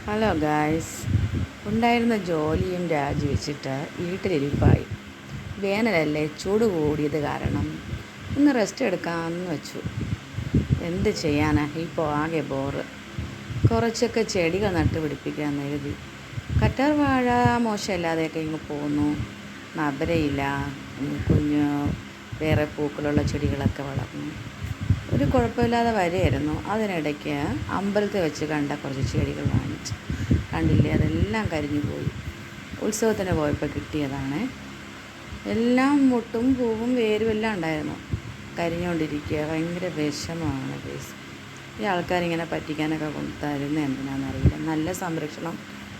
Hello guys. ഉണ്ടായിരുന്ന ജോലിയും രാജിവെച്ചിട്ട് വീട്ടിലിരിപ്പായി. വേനലല്ലേ, ചൂട് കൂടിയത് കാരണം ഒന്ന് റെസ്റ്റ് എടുക്കാമെന്ന് വെച്ചു. എന്ത് ചെയ്യാനാ, ഇപ്പോൾ ആകെ ബോറ്. കുറച്ചൊക്കെ ചെടികൾ നട്ടുപിടിപ്പിക്കാമെന്ന് എഴുതി. കറ്റാർ വാഴ മോശമില്ലാതെയൊക്കെ ഇങ്ങ് പോകുന്നു. നബരയില്ല, കുഞ്ഞ് വേറെ പൂക്കളുള്ള ചെടികളൊക്കെ വളർന്നു. ഒരു കുഴപ്പമില്ലാതെ വരെയായിരുന്നു. അതിനിടയ്ക്ക് അമ്പലത്തിൽ വെച്ച് കണ്ട കുറച്ച് ചെടികൾ വാങ്ങിച്ചു. കണ്ടില്ലേ, അതെല്ലാം കരിഞ്ഞു പോയി. ഉത്സവത്തിന് പോയപ്പോൾ കിട്ടിയതാണ്. എല്ലാം മുട്ടും പൂവും വേരും എല്ലാം ഉണ്ടായിരുന്നു. കരിഞ്ഞുകൊണ്ടിരിക്കുക. ഭയങ്കര വിഷമമാണ് കേസ്. ഈ ആൾക്കാരിങ്ങനെ പറ്റിക്കാനൊക്കെ തരുന്ന എന്തിനാണെന്നറിയില്ല. നല്ല സംരക്ഷണം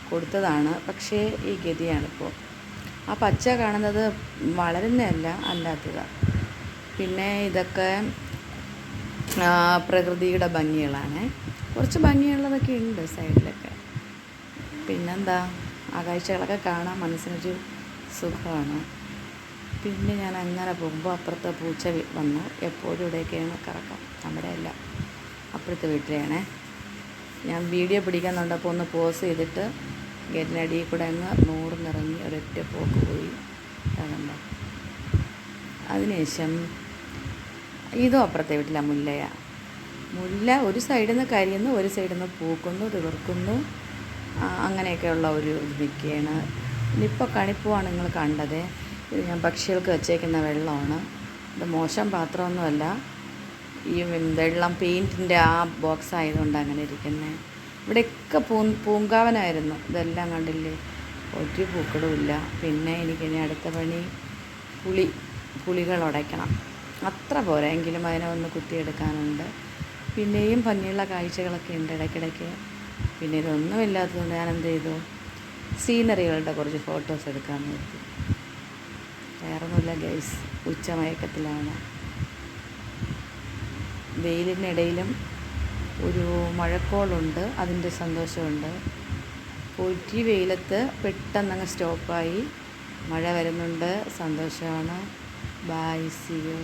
കൊടുത്തതാണ്, പക്ഷേ ഈ ഗതിയാണിപ്പോൾ. ആ പച്ച കാണുന്നത് വളരുന്നതല്ല, അല്ലാത്തതാണ്. പിന്നെ ഇതൊക്കെ പ്രകൃതിയുടെ ഭംഗികളാണ്. കുറച്ച് ഭംഗിയുള്ളതൊക്കെ ഉണ്ട് സൈഡിലൊക്കെ. പിന്നെന്താ, ആ കാഴ്ചകളൊക്കെ കാണാൻ മനസ്സിനൊരു സുഖമാണ്. പിന്നെ ഞാൻ അങ്ങനെ പോകുമ്പോൾ അപ്പുറത്തെ പൂച്ച വന്നു. എപ്പോഴും ഇവിടെയൊക്കെയാണ് കറക്കം. നമ്മുടെ അല്ല, അപ്പുറത്തെ വീട്ടിലെയാണേ. ഞാൻ വീഡിയോ പിടിക്കുന്നുണ്ടപ്പോൾ ഒന്ന് പോസ് ചെയ്തിട്ട് ഗേറ്റിനടിയിൽ കൂടെ അങ്ങ് നൂറിറങ്ങി ഒരൊറ്റ പോക്ക് പോയി. അതുണ്ടോ. അതിനുശേഷം ഇതും അപ്പുറത്തെ വീട്ടിലെ മുല്ലയാണ്. മുല്ല ഒരു സൈഡിൽ നിന്ന് കരിയുന്നു, ഒരു സൈഡിൽ നിന്ന് പൂക്കുന്നു, തീർക്കുന്നു. അങ്ങനെയൊക്കെയുള്ള ഒരു നിൽക്കുകയാണ്. ഇനിയിപ്പോൾ കണിപ്പൂവാണ് നിങ്ങൾ കണ്ടത്. ഇത് ഞാൻ പക്ഷികൾക്ക് വെച്ചേക്കുന്ന വെള്ളമാണ്. ഇത് മോശം പാത്രമൊന്നുമല്ല. ഈ വെള്ളം പെയിൻറ്റിൻ്റെ ആ ബോക്സ് ആയതുകൊണ്ട് അങ്ങനെ ഇരിക്കുന്നത്. ഇവിടെയൊക്കെ പൂങ്കാവനായിരുന്നു. ഇതെല്ലാം കണ്ടില്ലേ, ഒരു പൂക്കളും ഇല്ല. പിന്നെ എനിക്കിനി അടുത്ത പണി പുളികൾ ഉടയ്ക്കണം. അത്ര പോരാ, എങ്കിലും അതിനെ ഒന്ന് കുത്തിയെടുക്കാനുണ്ട്. പിന്നെയും ഭംഗിയുള്ള കാഴ്ചകളൊക്കെ ഉണ്ട് ഇടയ്ക്കിടയ്ക്ക്. പിന്നെ ഇതൊന്നുമില്ലാത്തതുകൊണ്ട് ഞാൻ എന്ത് ചെയ്തു, സീനറികളുടെ കുറച്ച് ഫോട്ടോസ് എടുക്കാമെന്ന് നോക്കി. വേറൊന്നുമില്ല ഗൈസ്, ഉച്ചമയക്കത്തിലാണ്. വെയിലിനിടയിലും ഒരു മഴക്കോളുണ്ട്, അതിൻ്റെ സന്തോഷമുണ്ട്. പൊരി വെയിലത്ത് പെട്ടെന്നങ്ങ് സ്റ്റോപ്പായി. മഴ വരുന്നുണ്ട്, സന്തോഷമാണ്. Bye, see U.